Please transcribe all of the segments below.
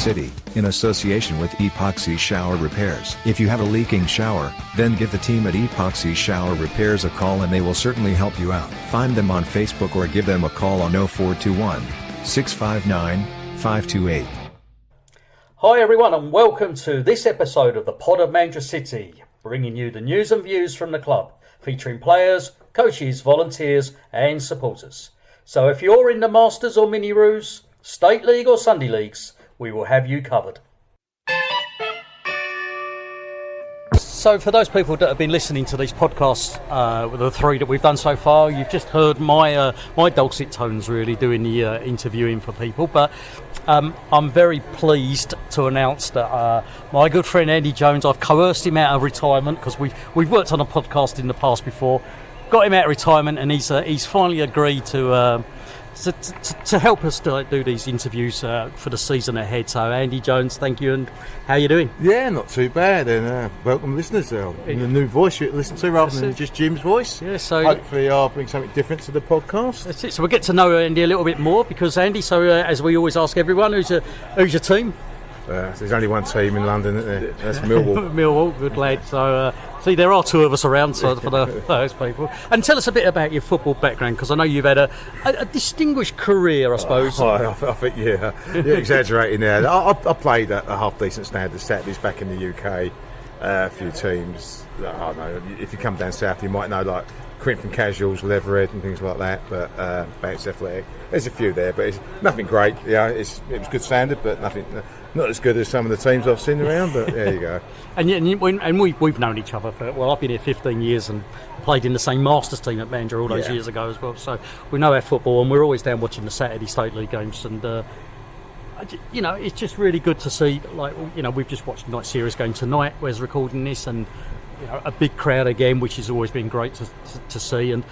City, in association with Epoxy Shower Repairs. If you have a leaking shower, then give the team at Epoxy Shower Repairs a call and they will certainly help you out. Find them on Facebook or give them a call on 0421 659 528. Hi everyone and welcome to this episode of the Pod of Manchester City, bringing you the news and views from the club, featuring players, coaches, volunteers and supporters. So if you're in the Masters or Mini Roos, State League or Sunday Leagues, we will have you covered. So for those people that have been listening to these podcasts, with the three that we've done so far, you've just heard my dulcet tones really doing the interviewing for people. But I'm very pleased to announce that my good friend Andy Jones, I've coerced him out of retirement because we've worked on a podcast in the past before, got him out of retirement, and he's finally agreed to help us do these interviews for the season ahead. So Andy Jones, thank you, and how you doing? Yeah, not too bad, and welcome listeners. In a new voice you listen to rather than just Jim's voice. Yeah, so hopefully I'll bring something different to the podcast. That's it. So we'll get to know Andy a little bit more, because Andy, as we always ask everyone, who's your team? There's only one team in London, isn't there? That's Millwall. Millwall, good lad. So, see, there are two of us around, so for those people. And tell us a bit about your football background, because I know you've had a distinguished career, I suppose. I think, yeah, you're exaggerating there. I played at a half-decent standard Saturdays back in the UK, a few teams. I don't know, if you come down south, you might know, like Crimson Casuals, Leatherhead and things like that, but Banks Athletic. There's a few there, but it's nothing great. Yeah, it was good standard, but not as good as some of the teams I've seen around, but there you go. and we've known each other I've been here 15 years and played in the same Masters team at Mandurah all those years ago as well, so we know our football, and we're always down watching the Saturday State League games, and it's just really good to see, we've just watched a night series game tonight, where's recording this, and a big crowd again, which has always been great to see. And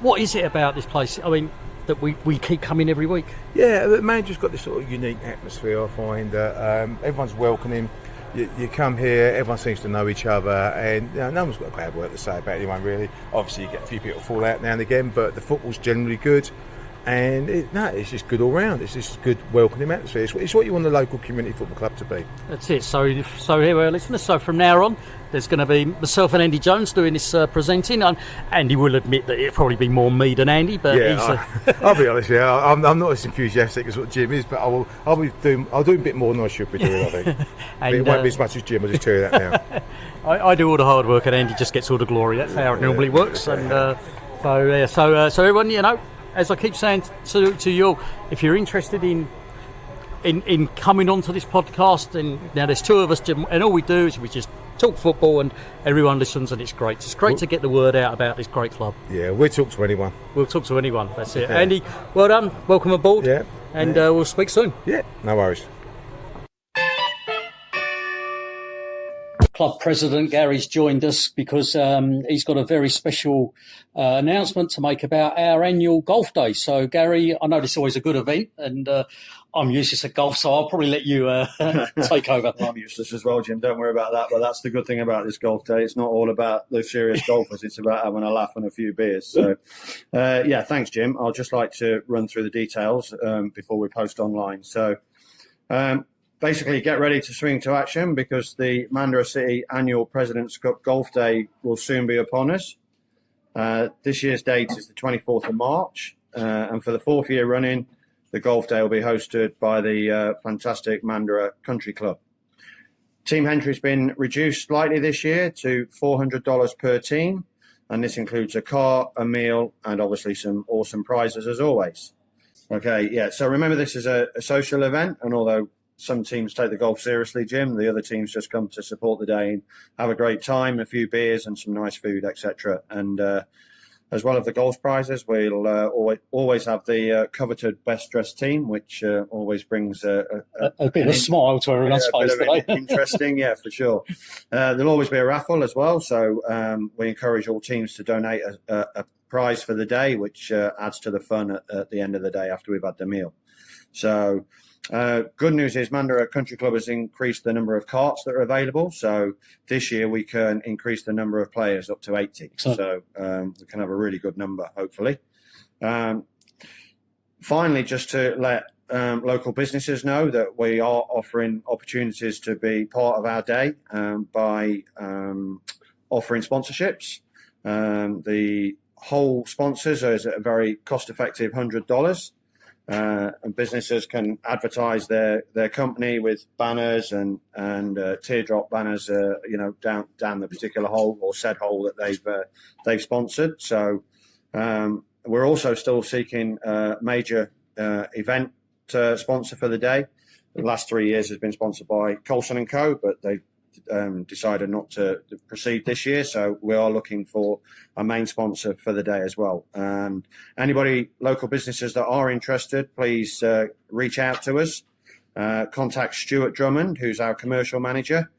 what is it about this place, I mean, that we keep coming every week? Yeah, Manchester's got this sort of unique atmosphere, I find. Everyone's welcoming. You come here, everyone seems to know each other, and no one's got a bad word to say about anyone, really. Obviously, you get a few people fall out now and again, but the football's generally good. And it's just good all round. It's just good, welcoming atmosphere. It's what you want the local community football club to be. That's it. So here we are, listeners. So from now on, there's going to be myself and Andy Jones doing this presenting. And Andy will admit that it'll probably be more me than Andy. But I'll be honest. Yeah, I'm not as enthusiastic as what Jim is, but I'll do a bit more than I should be doing, I think. And, it won't be as much as Jim. I'll just tell you that now. I do all the hard work, and Andy just gets all the glory. That's how it normally works. And so everyone, as I keep saying to you, if you're interested in coming onto this podcast, and now there's two of us, and all we do is we just talk football, and everyone listens, and it's great. It's great to get the word out about this great club. Yeah, we'll talk to anyone. We'll talk to anyone. That's it. Yeah. Andy, well done. Welcome aboard. Yeah. And we'll speak soon. Yeah, no worries. Club president Gary's joined us because he's got a very special announcement to make about our annual golf day. So Gary, I know this is always a good event, and I'm useless at golf, so I'll probably let you take over. I'm useless as well, Jim. Don't worry about that. But that's the good thing about this golf day. It's not all about the serious golfers. It's about having a laugh and a few beers. So, thanks, Jim. I'll just like to run through the details before we post online. So, basically, get ready to swing to action, because the Mandurah City Annual President's Cup Golf Day will soon be upon us. This year's date is the 24th of March, and for the fourth year running, the golf day will be hosted by the fantastic Mandurah Country Club. Team entry's been reduced slightly this year to $400 per team, and this includes a car, a meal, and obviously some awesome prizes as always. Okay, yeah, so remember, this is a social event, and although some teams take the golf seriously, Jim, the other teams just come to support the day and have a great time, a few beers and some nice food, etc. And as well as the golf prizes, we'll always have the coveted best dressed team, which always brings a bit of a smile to everyone's face today. Interesting, yeah, for sure. There'll always be a raffle as well, so we encourage all teams to donate a prize for the day, which adds to the fun at the end of the day after we've had the meal. So good news is Mandurah Country Club has increased the number of carts that are available. So this year we can increase the number of players up to 80. So we can have a really good number, hopefully. Finally, just to let local businesses know that we are offering opportunities to be part of our day by offering sponsorships. The whole sponsors is at a very cost-effective $100, and businesses can advertise their company with banners and teardrop banners, down the particular hole or said hole that they've sponsored. So we're also still seeking a major event sponsor for the day. The last 3 years has been sponsored by Colson & Co., but they've decided not to proceed this year. So we are looking for a main sponsor for the day as well. And anybody, local businesses that are interested, please reach out to us. Contact Stuart Drummond, who's our commercial manager,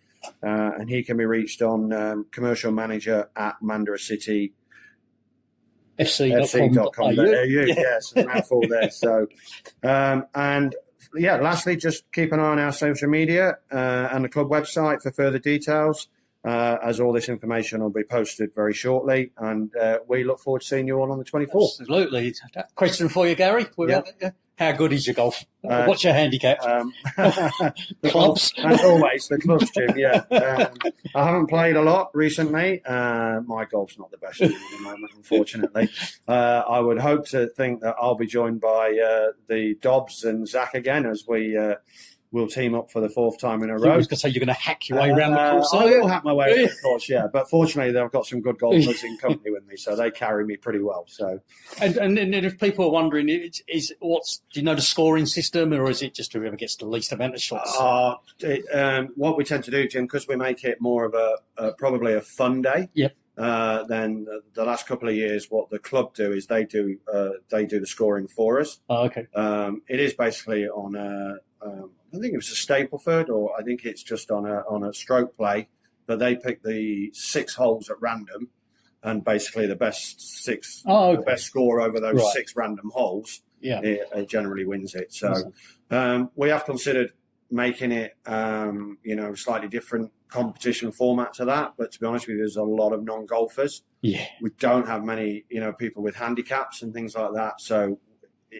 and he can be reached on commercial manager at Mandurah City FC.com. Yes, a mouthful there. So, and yeah, lastly, just keep an eye on our social media and the club website for further details, as all this information will be posted very shortly. And we look forward to seeing you all on the 24th. Absolutely. Question for you, Gary. How good is your golf? What's your handicap? The Clubs? As always, the clubs, Jim, yeah. I haven't played a lot recently. My golf's not the best at the moment, unfortunately. I would hope to think that I'll be joined by the Dobbs and Zach again as we'll team up for the 4th time in a row. I was going to say you're going to hack your way around the course. I will hack my way around the course, yeah. But fortunately, I've got some good golfers in company with me, so they carry me pretty well. So, and if people are wondering, do you know the scoring system, or is it just whoever gets the least amount of shots? What we tend to do, Jim, because we make it more of probably a fun day. Yep. Then the last couple of years, what the club do is they do the scoring for us. Oh, okay. It is basically on I think it was a Stapleford, or I think it's just on a stroke play, but they pick the 6 holes at random, and basically the best 6, the best score over those 6 random holes, it generally wins it. So we have considered making it, slightly different competition format to that. But to be honest with you, there's a lot of non-golfers. Yeah, we don't have many, people with handicaps and things like that. So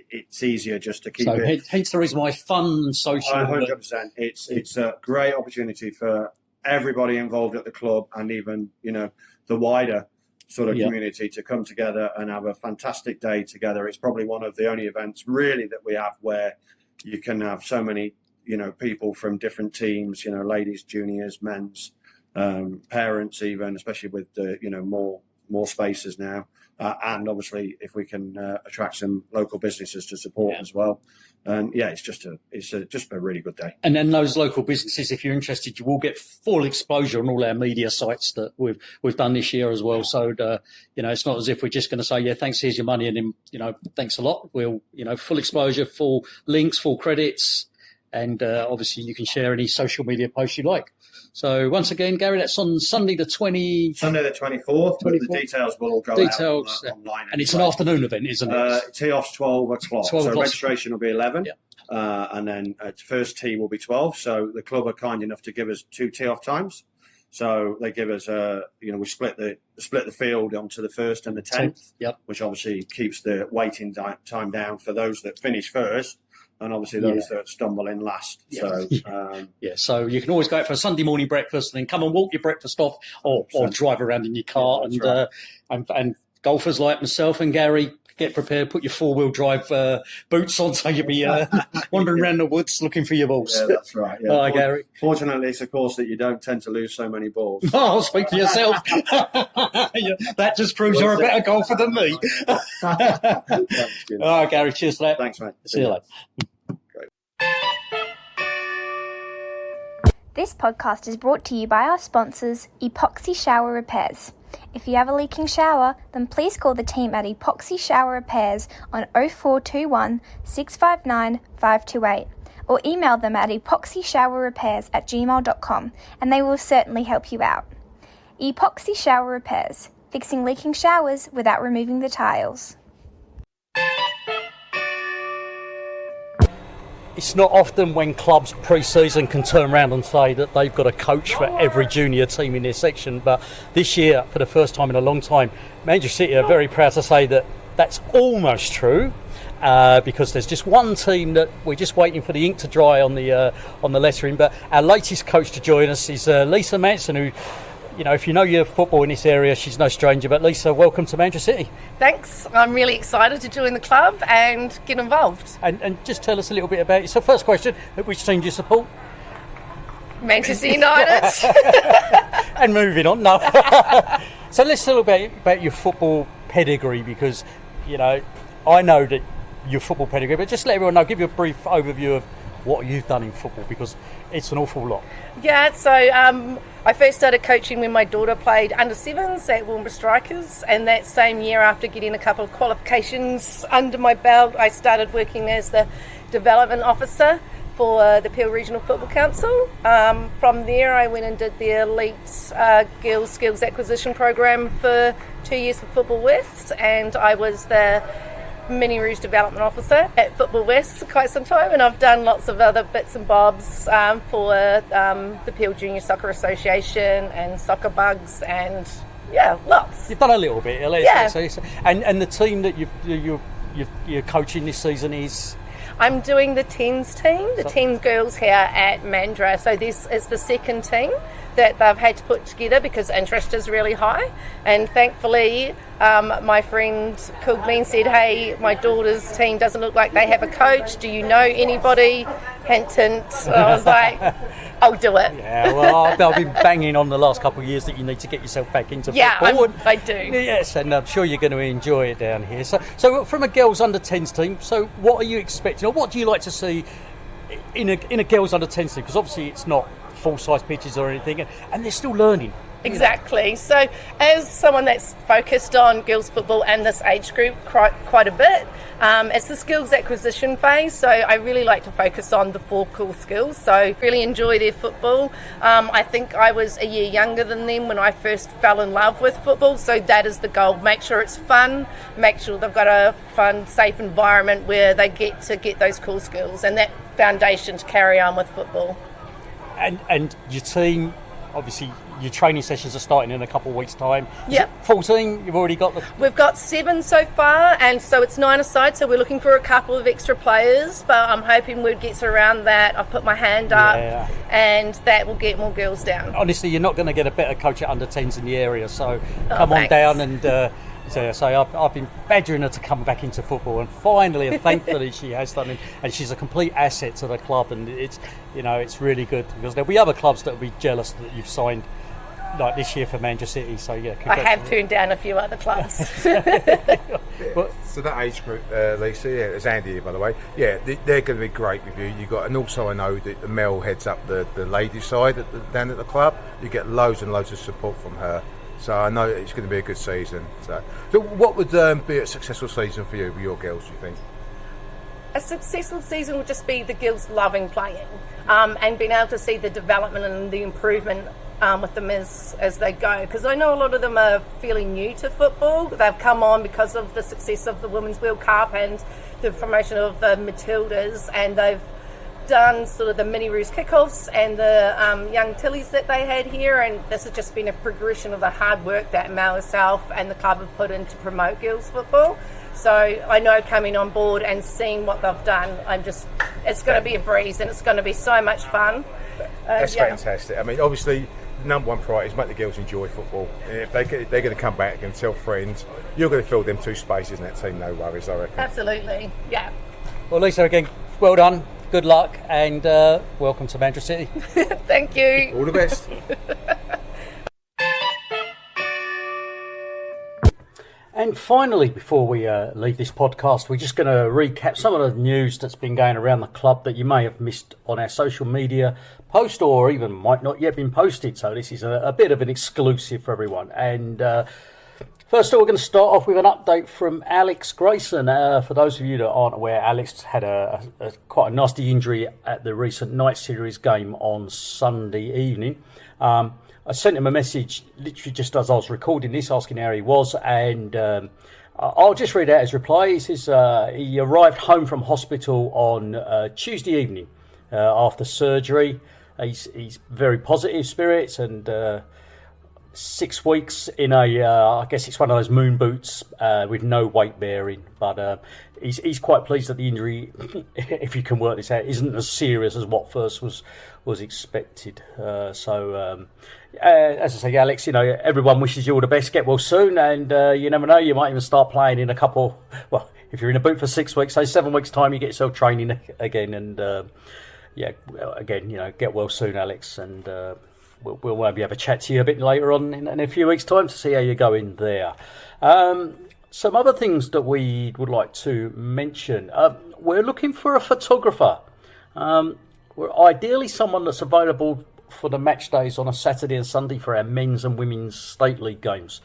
it's easier just to keep it. Hence the reason why fun social. 100%. It's a great opportunity for everybody involved at the club, and even the wider sort of community to come together and have a fantastic day together. It's probably one of the only events really that we have where you can have so many people from different teams, ladies, juniors, men's, parents, even, especially with the more spaces now. And obviously, if we can attract some local businesses to support as well, and it's just a really good day. And then those local businesses, if you're interested, you will get full exposure on all our media sites that we've done this year as well. So it's not as if we're just going to say, thanks, here's your money, and then thanks a lot. We'll full exposure, full links, full credits, and obviously you can share any social media posts you like. So once again, Gary, that's on Sunday the 24th. But the details will all go out online. And it's an afternoon event, isn't it? Tee off's 12 o'clock. So registration will be 11. Yeah. And then first tee will be 12. So the club are kind enough to give us 2 tee off times. So they give us, we split the field onto the 1st and the 10th, which obviously keeps the waiting time down for those that finish first. And obviously those that stumble in last. So so you can always go out for a Sunday morning breakfast and then come and walk your breakfast off, or drive around in your car. And golfers like myself and Gary, get prepared, put your 4-wheel drive boots on, so you'll be wandering around the woods looking for your balls. Yeah, that's right. Yeah. All right, Gary. Fortunately, it's a course that you don't tend to lose so many balls. Oh, speak for yourself. That just proves you're a better golfer than me. Thanks, all right, Gary, cheers for that. Thanks, mate. See you later. This podcast is brought to you by our sponsors, Epoxy Shower Repairs. If you have a leaking shower, then please call the team at Epoxy Shower Repairs on 0421 659 528 or email them at epoxyshowerrepairs@gmail.com and they will certainly help you out. Epoxy Shower Repairs, fixing leaking showers without removing the tiles. It's not often when clubs pre-season can turn around and say that they've got a coach for every junior team in their section, but this year, for the first time in a long time, Manchester City are very proud to say that that's almost true, because there's just one team that we're just waiting for the ink to dry on the lettering. But our latest coach to join us is Lisa Manson, who, you know, if you know your football in this area, she's no stranger. But Lisa, welcome to Manchester City. Thanks. I'm really excited to join the club and get involved. And just tell us a little bit about it. So first question, which team do you support? Manchester United. And moving on, no. So let's talk about your football pedigree, because, you know, I know that your football pedigree, but just let everyone know, give you a brief overview of what you've done in football, because it's an awful lot. Yeah, so I first started coaching when my daughter played under sevens at Wilmber Strikers, and that same year, after getting a couple of qualifications under my belt, I started working as the development officer for the Peel Regional Football Council. From there, I went and did the elite girls skills acquisition program for 2 years for Football West, and I was the Mini Rouge development officer at Football West for quite some time, and I've done lots of other bits and bobs for the Peel Junior Soccer Association and Soccer Bugs, and yeah, lots. You've done a little bit, Yeah. And the team that you're coaching this season is. I'm doing the 10s team, the 10 girls here at Mandurah. So this is the second team that they've had to put together because interest is really high. And thankfully, my friend called me and said, hey, my daughter's team doesn't look like they have a coach. Do you know anybody? Hint, hint. So I was like, I'll do it. Yeah, well, I've been banging on the last couple of years that you need to get yourself back into football. Yeah, I do. Yes, and I'm sure you're going to enjoy it down here. So from a girls under 10s team, so what are you expecting, or what do you like to see in a girls under 10s team? Because obviously it's not full-size pitches or anything, and they're still learning. Exactly. So as someone that's focused on girls football and this age group quite a bit, it's the skills acquisition phase, so I really like to focus on the 4 core skills, so really enjoy their football. I think I was a year younger than them when I first fell in love with football, so that is the goal. Make sure it's fun, make sure they've got a fun, safe environment where they get those core skills and that foundation to carry on with football. And your team, obviously your training sessions are starting in a couple of weeks' time. Yeah. 14, you've already got We've got 7 so far, and so it's 9-a-side, so we're looking for a couple of extra players, but I'm hoping word gets around that. I've put my hand up, and that will get more girls down. Honestly, you're not going to get a better coach at under 10s in the area, so come on thanks. down and... So I've been badgering her to come back into football, and finally and thankfully she has done it, and she's a complete asset to the club, and it's really good, because there'll be other clubs that will be jealous that you've signed like this year for Manchester City. So yeah, I have turned down a few other clubs. So that age group, Lisa, yeah, it's Andy here, by the way. Yeah, they're going to be great with you. And also I know that Mel heads up the ladies' side down at the club. You get loads and loads of support from her. So I know it's going to be a good season. So what would be a successful season for you with your girls, do you think? A successful season would just be the girls loving playing, and being able to see the development and the improvement with them as they go. Because I know a lot of them are fairly new to football. They've come on because of the success of the Women's World Cup and the promotion of the Matildas, and they've done sort of the mini Roos kickoffs and the young Tillies that they had here, and this has just been a progression of the hard work that Mel herself and the club have put in to promote girls football. So I know coming on board and seeing what they've done, it's going to be a breeze, and it's going to be so much fun. That's fantastic. I mean, obviously the number one priority is make the girls enjoy football, and if they're going to come back and tell friends, you're going to fill them 2 spaces in that team, no worries, I reckon. Absolutely, yeah. Well, Lisa, again, well done. Good luck, and welcome to Manchester City. Thank you. All the best. And finally, before we leave this podcast, we're just going to recap some of the news that's been going around the club that you may have missed on our social media post, or even might not yet been posted. So this is a bit of an exclusive for everyone. And first of all, we're going to start off with an update from Alex Grayson. For those of you that aren't aware, Alex had a quite a nasty injury at the recent night series game on Sunday evening. I sent him a message literally just as I was recording this, asking how he was, and I'll just read out his reply. He says he arrived home from hospital on Tuesday evening after surgery. He's very positive spirits, and 6 weeks in I guess it's one of those moon boots with no weight bearing. But he's quite pleased that the injury, if you can work this out, isn't as serious as what first was expected. As I say, Alex, everyone wishes you all the best. Get well soon, and you never know, you might even start playing in a couple. Well, if you're in a boot for 6 weeks, so 7 weeks time, you get yourself training again, and get well soon, Alex, and we'll maybe have a chat to you a bit later on in a few weeks' time to see how you're going there. Some other things that we would like to mention. We're looking for a photographer. We're ideally someone that's available for the match days on a Saturday and Sunday for our men's and women's state league games.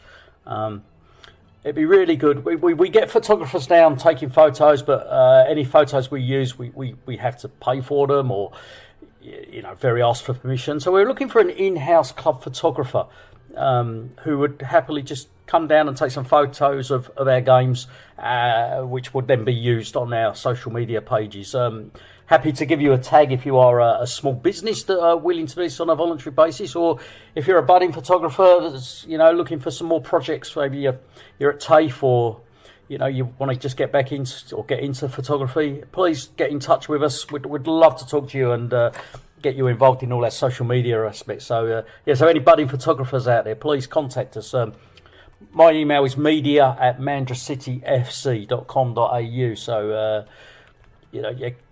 It'd be really good. We get photographers down taking photos, but any photos we use, we have to pay for them, or very ask for permission. So we're looking for an in-house club photographer who would happily just come down and take some photos of our games, which would then be used on our social media pages. Happy to give you a tag if you are a small business that are willing to do this on a voluntary basis, or if you're a budding photographer that's looking for some more projects. Maybe you're at TAFE, or you want to just get back into or get into photography. Please get in touch with us. We'd love to talk to you and get you involved in all that social media aspects. So so any budding photographers out there, please contact us. My email is media@mandracityfc.com.au. So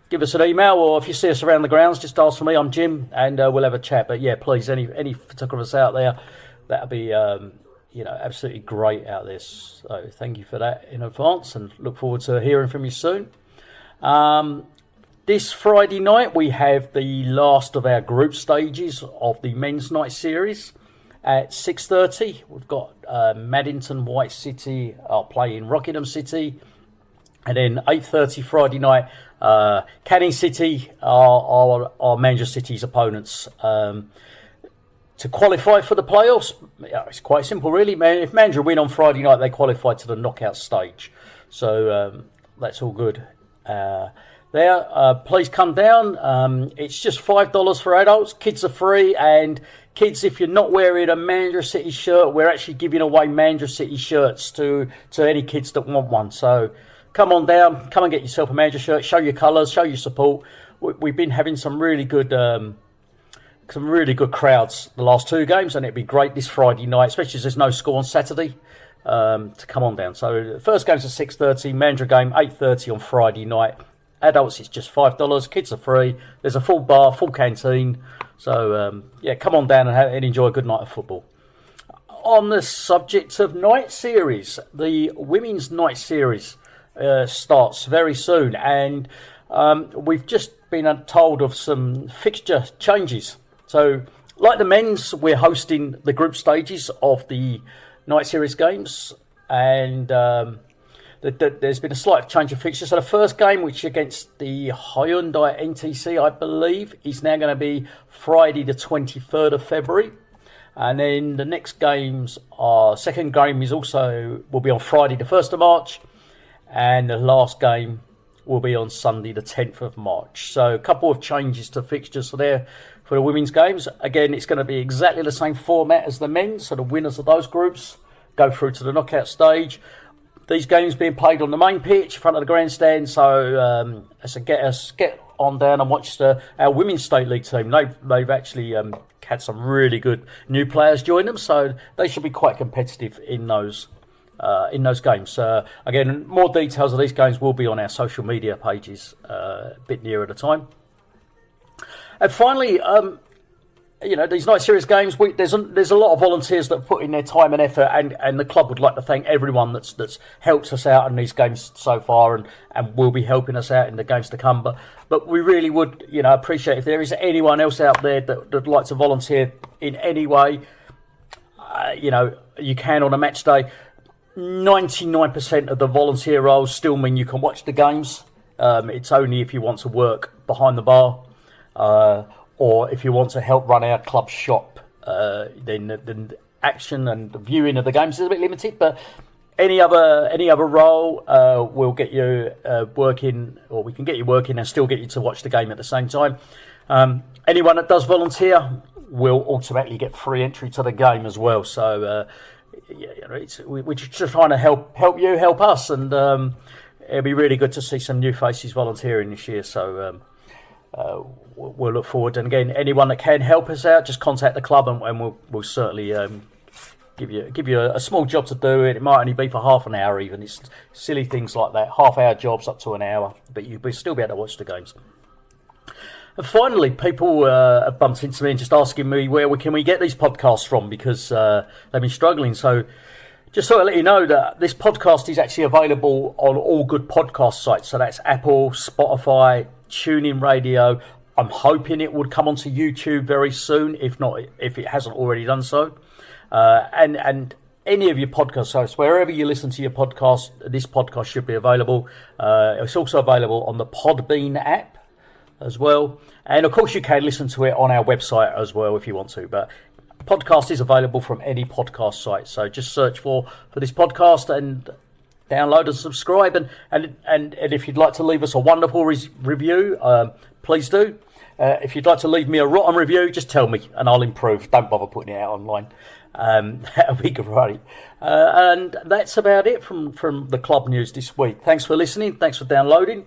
give us an email, or if you see us around the grounds, just ask for me. I'm Jim, and we'll have a chat. But please, any photographers out there, that'd be absolutely great out there. So thank you for that in advance, and look forward to hearing from you soon. This Friday night we have the last of our group stages of the men's night series at 6:30. We've got Maddington, White City are playing Rockingham City, and then 8:30 Friday night, Canning City are Manchester City's opponents. To qualify for the playoffs, it's quite simple, really. If Mandra win on Friday night, they qualify to the knockout stage. So that's all good. Please come down. It's just $5 for adults. Kids are free, and kids, if you're not wearing a Mandra City shirt, we're actually giving away Mandra City shirts to any kids that want one. So come on down, come and get yourself a Mandra shirt. Show your colours, show your support. We've been having some really good crowds the last two games, and it'd be great this Friday night, especially as there's no score on Saturday, to come on down. So the first game's at 6:30, Mandra game 8:30 on Friday night. Adults, it's just $5. Kids are free. There's a full bar, full canteen. So come on down and enjoy a good night of football. On the subject of night series, the women's night series starts very soon, and we've just been told of some fixture changes. So, like the men's, we're hosting the group stages of the night series games, and there's been a slight change of fixture. So the first game, which is against the Hyundai NTC, I believe, is now going to be Friday the 23rd of February. And then the next games second game will be on Friday the 1st of March. And the last game will be on Sunday the 10th of March. So a couple of changes to fixtures there for the women's games. Again, it's going to be exactly the same format as the men's. So the winners of those groups go through to the knockout stage. These games being played on the main pitch in front of the grandstand. So get on down and watch our women's state league team. They've actually had some really good new players join them, so they should be quite competitive in those games. Again, more details of these games will be on our social media pages a bit nearer the time. And finally, these night series games, there's a lot of volunteers that put in their time and effort, and the club would like to thank everyone that's helped us out in these games so far, and will be helping us out in the games to come. But we really would appreciate if there is anyone else out there that'd like to volunteer in any way. You can on a match day. 99% of the volunteer roles still mean you can watch the games. It's only if you want to work behind the bar, or if you want to help run our club shop, then the action and the viewing of the games is a bit limited. But any other role will get you working, or we can get you working and still get you to watch the game at the same time. Anyone that does volunteer, will automatically get free entry to the game as well. So we're just trying to help you, help us, and it'll be really good to see some new faces volunteering this year. So we'll look forward. And again, anyone that can help us out, just contact the club, and we'll certainly give you a small job to do it. It might only be for half an hour even. It's silly things like that, half-hour jobs up to an hour, but you'll still be able to watch the games. And finally, people have bumped into me and just asking me where can we get these podcasts from, because they've been struggling. So just so I let you know that this podcast is actually available on all good podcast sites. So that's Apple, Spotify, TuneIn Radio. I'm hoping it would come onto YouTube very soon, if it hasn't already done so. And any of your podcast hosts, wherever you listen to your podcast, this podcast should be available. It's also available on the Podbean app as well. And of course you can listen to it on our website as well if you want to. But podcast is available from any podcast site. So just search for this podcast and download and subscribe. And if you'd like to leave us a wonderful review, please do. If you'd like to leave me a rotten review, just tell me and I'll improve. Don't bother putting it out online. That'll be great. And that's about it from the club news this week. Thanks for listening. Thanks for downloading.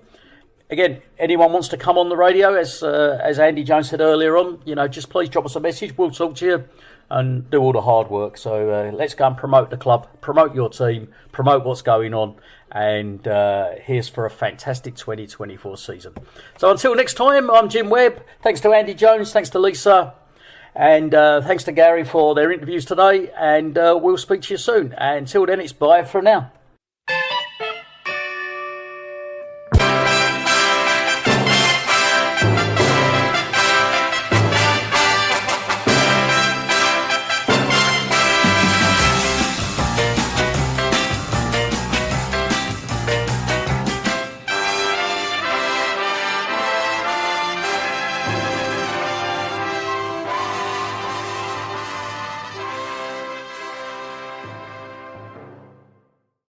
Again, anyone wants to come on the radio, as Andy Jones said earlier on, just please drop us a message. We'll talk to you and do all the hard work. So let's go and promote the club, promote your team, promote what's going on. And here's for a fantastic 2024 season. So until next time, I'm Jim Webb. Thanks to Andy Jones. Thanks to Lisa. And thanks to Gary for their interviews today. And we'll speak to you soon. And until then, it's bye for now.